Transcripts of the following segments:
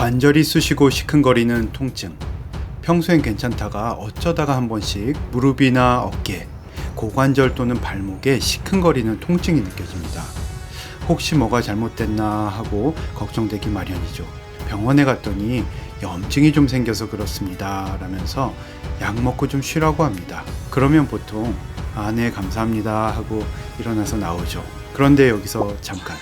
관절이 쑤시고 시큰거리는 통증. 평소엔 괜찮다가 어쩌다가 한 번씩 무릎이나 어깨, 고관절 또는 발목에 시큰거리는 통증이 느껴집니다. 혹시 뭐가 잘못됐나 하고 걱정되기 마련이죠. 병원에 갔더니 염증이 좀 생겨서 그렇습니다 라면서 약 먹고 좀 쉬라고 합니다. 그러면 보통 네 감사합니다 하고 일어나서 나오죠. 그런데 여기서 잠깐,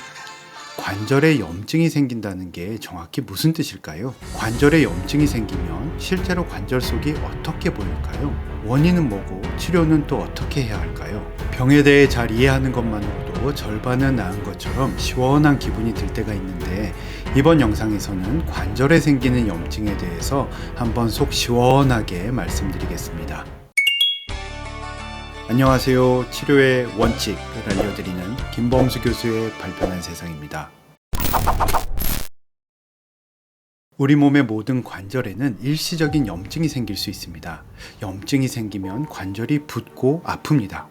관절에 염증이 생긴다는 게 정확히 무슨 뜻일까요? 관절에 염증이 생기면 실제로 관절 속이 어떻게 보일까요? 원인은 뭐고 치료는 또 어떻게 해야 할까요? 병에 대해 잘 이해하는 것만으로도 절반은 나은 것처럼 시원한 기분이 들 때가 있는데, 이번 영상에서는 관절에 생기는 염증에 대해서 한번 속 시원하게 말씀드리겠습니다. 안녕하세요. 치료의 원칙을 알려드리는 김범수 교수의 발견한 세상입니다. 우리 몸의 모든 관절에는 일시적인 염증이 생길 수 있습니다. 염증이 생기면 관절이 붓고 아픕니다.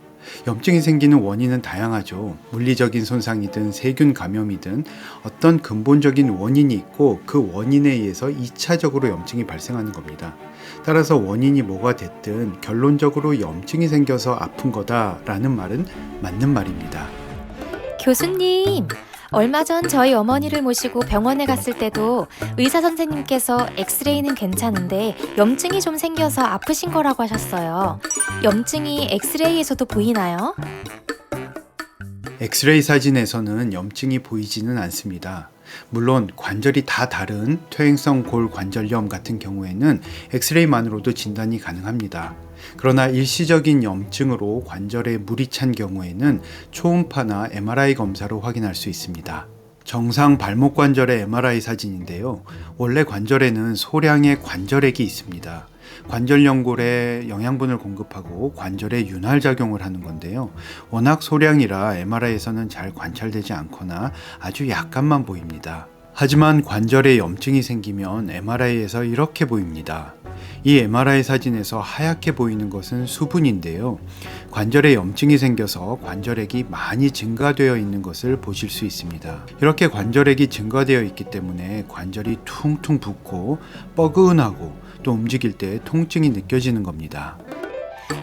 염증이 생기는 원인은 다양하죠. 물리적인 손상이든 세균 감염이든 어떤 근본적인 원인이 있고 그 원인에 의해서 2차적으로 염증이 발생하는 겁니다. 따라서 원인이 뭐가 됐든 결론적으로 염증이 생겨서 아픈 거다라는 말은 맞는 말입니다. 교수님, 얼마 전 저희 어머니를 모시고 병원에 갔을 때도 의사 선생님께서 엑스레이는 괜찮은데 염증이 좀 생겨서 아프신 거라고 하셨어요. 염증이 엑스레이에서도 보이나요? 엑스레이 사진에서는 염증이 보이지는 않습니다. 물론 관절이 다 다른 퇴행성 골관절염 같은 경우에는 엑스레이만으로도 진단이 가능합니다. 그러나 일시적인 염증으로 관절에 물이 찬 경우에는 초음파나 MRI 검사로 확인할 수 있습니다. 정상 발목 관절의 MRI 사진인데요. 원래 관절에는 소량의 관절액이 있습니다. 관절 연골에 영양분을 공급하고 관절에 윤활작용을 하는 건데요. 워낙 소량이라 MRI에서는 잘 관찰되지 않거나 아주 약간만 보입니다. 하지만 관절에 염증이 생기면 MRI에서 이렇게 보입니다. 이 MRI 사진에서 하얗게 보이는 것은 수분인데요. 관절에 염증이 생겨서 관절액이 많이 증가되어 있는 것을 보실 수 있습니다. 이렇게 관절액이 증가되어 있기 때문에 관절이 퉁퉁 붓고 뻐근하고 또 움직일 때 통증이 느껴지는 겁니다.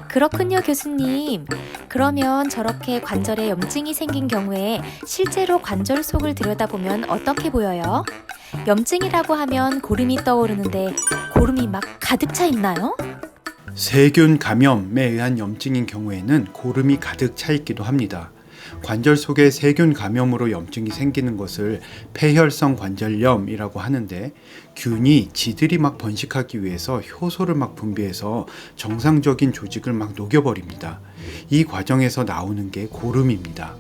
그렇군요, 교수님. 그러면 저렇게 관절에 염증이 생긴 경우에 실제로 관절 속을 들여다보면 어떻게 보여요? 염증이라고 하면 고름이 떠오르는데 고름이 막 가득 차 있나요? 세균 감염에 의한 염증인 경우에는 고름이 가득 차 있기도 합니다. 관절 속에 세균 감염으로 염증이 생기는 것을 폐혈성 관절염이라고 하는데, 균이 지들이 막 번식하기 위해서 효소를 막 분비해서 정상적인 조직을 막 녹여버립니다. 이 과정에서 나오는 게 고름입니다.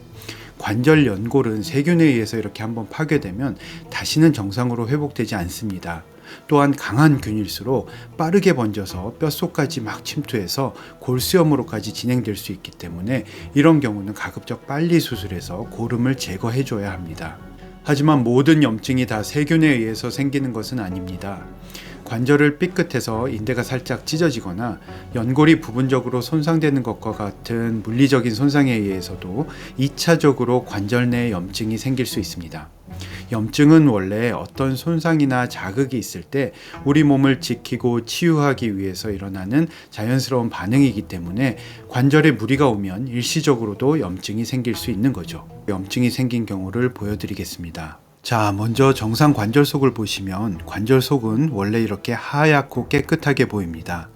관절 연골은 세균에 의해서 이렇게 한번 파괴되면 다시는 정상으로 회복되지 않습니다. 또한 강한 균일수록 빠르게 번져서 뼛속까지 막 침투해서 골수염으로까지 진행될 수 있기 때문에 이런 경우는 가급적 빨리 수술해서 고름을 제거해 줘야 합니다. 하지만 모든 염증이 다 세균에 의해서 생기는 것은 아닙니다. 관절을 삐끗해서 인대가 살짝 찢어지거나 연골이 부분적으로 손상되는 것과 같은 물리적인 손상에 의해서도 2차적으로 관절 내 염증이 생길 수 있습니다. 염증은 원래 어떤 손상이나 자극이 있을 때 우리 몸을 지키고 치유하기 위해서 일어나는 자연스러운 반응이기 때문에 관절에 무리가 오면 일시적으로도 염증이 생길 수 있는 거죠. 염증이 생긴 경우를 보여드리겠습니다. 자, 먼저 정상 관절 속을 보시면 관절 속은 원래 이렇게 하얗고 깨끗하게 보입니다.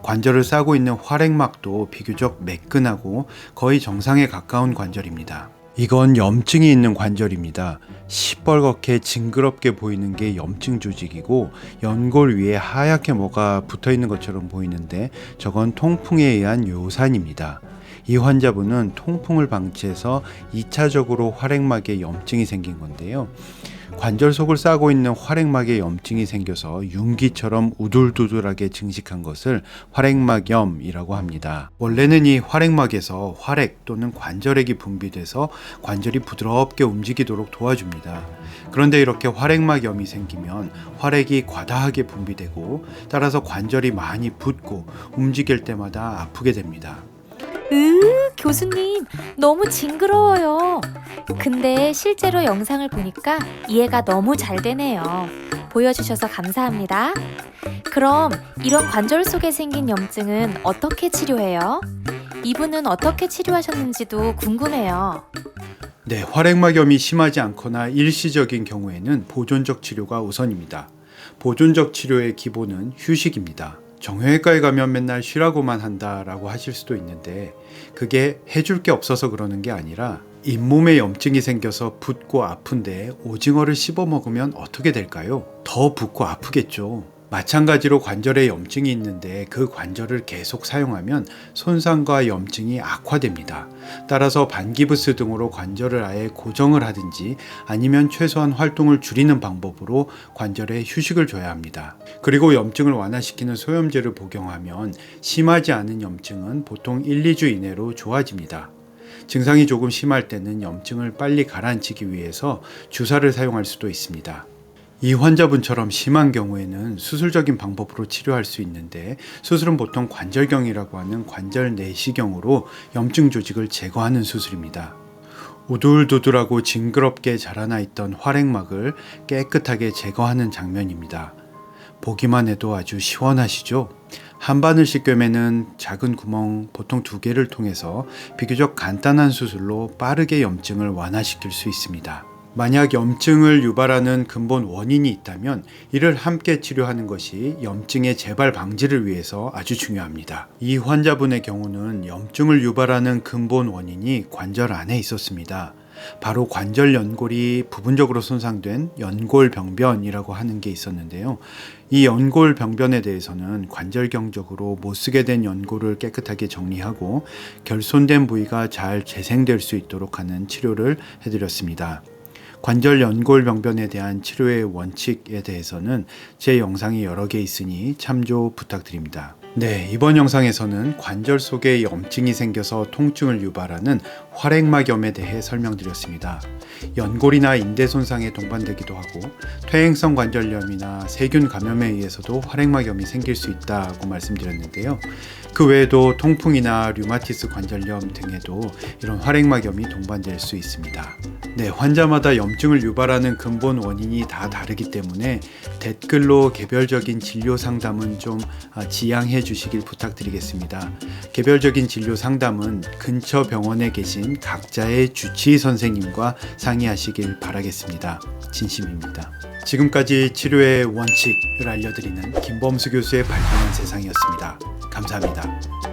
관절을 싸고 있는 활액막도 비교적 매끈하고 거의 정상에 가까운 관절입니다. 이건 염증이 있는 관절입니다. 시뻘겋게 징그럽게 보이는 게 염증 조직이고, 연골 위에 하얗게 뭐가 붙어 있는 것처럼 보이는데 저건 통풍에 의한 요산입니다. 이 환자분은 통풍을 방치해서 2차적으로 활액막에 염증이 생긴 건데요. 관절 속을 싸고 있는 활액막에 염증이 생겨서 융기처럼 우둘두둘하게 증식한 것을 활액막염이라고 합니다. 원래는 이 활액막에서 활액 또는 관절액이 분비돼서 관절이 부드럽게 움직이도록 도와줍니다. 그런데 이렇게 활액막염이 생기면 활액이 과다하게 분비되고 따라서 관절이 많이 붓고 움직일 때마다 아프게 됩니다. 교수님, 너무 징그러워요. 근데 실제로 영상을 보니까 이해가 너무 잘 되네요. 보여주셔서 감사합니다. 그럼 이런 관절 속에 생긴 염증은 어떻게 치료해요? 이분은 어떻게 치료하셨는지도 궁금해요. 네, 활액막염이 심하지 않거나 일시적인 경우에는 보존적 치료가 우선입니다. 보존적 치료의 기본은 휴식입니다. 정형외과에 가면 맨날 쉬라고만 한다라고 하실 수도 있는데 그게 해줄 게 없어서 그러는 게 아니라 잇몸에 염증이 생겨서 붓고 아픈데 오징어를 씹어 먹으면 어떻게 될까요? 더 붓고 아프겠죠. 마찬가지로 관절에 염증이 있는데 그 관절을 계속 사용하면 손상과 염증이 악화됩니다. 따라서 반기부스 등으로 관절을 아예 고정을 하든지 아니면 최소한 활동을 줄이는 방법으로 관절에 휴식을 줘야 합니다. 그리고 염증을 완화시키는 소염제를 복용하면 심하지 않은 염증은 보통 1, 2주 이내로 좋아집니다. 증상이 조금 심할 때는 염증을 빨리 가라앉히기 위해서 주사를 사용할 수도 있습니다. 이 환자분처럼 심한 경우에는 수술적인 방법으로 치료할 수 있는데 수술은 보통 관절경이라고 하는 관절 내시경으로 염증 조직을 제거하는 수술입니다. 우둘두둘하고 징그럽게 자라나 있던 활액막을 깨끗하게 제거하는 장면입니다. 보기만 해도 아주 시원하시죠? 한 바늘씩 꿰매는 작은 구멍 보통 2개를 통해서 비교적 간단한 수술로 빠르게 염증을 완화시킬 수 있습니다. 만약 염증을 유발하는 근본 원인이 있다면 이를 함께 치료하는 것이 염증의 재발 방지를 위해서 아주 중요합니다. 이 환자분의 경우는 염증을 유발하는 근본 원인이 관절 안에 있었습니다. 바로 관절 연골이 부분적으로 손상된 연골병변이라고 하는 게 있었는데요. 이 연골병변에 대해서는 관절경적으로 못쓰게 된 연골을 깨끗하게 정리하고 결손된 부위가 잘 재생될 수 있도록 하는 치료를 해드렸습니다. 관절 연골병변에 대한 치료의 원칙에 대해서는 제 영상이 여러 개 있으니 참조 부탁드립니다. 네, 이번 영상에서는 관절 속에 염증이 생겨서 통증을 유발하는 활액막염에 대해 설명드렸습니다. 연골이나 인대 손상에 동반되기도 하고 퇴행성 관절염이나 세균 감염에 의해서도 활액막염이 생길 수 있다고 말씀드렸는데요. 그 외에도 통풍이나 류마티스 관절염 등에도 이런 활액막염이 동반될 수 있습니다. 네, 환자마다 염증을 유발하는 근본 원인이 다 다르기 때문에 댓글로 개별적인 진료 상담은 좀 지양해 주시길 부탁드리겠습니다. 개별적인 진료 상담은 근처 병원에 계신 각자의 주치의 선생님과 상의하시길 바라겠습니다. 진심입니다. 지금까지 치료의 원칙을 알려드리는 김범수 교수의 발견한 세상이었습니다. 감사합니다.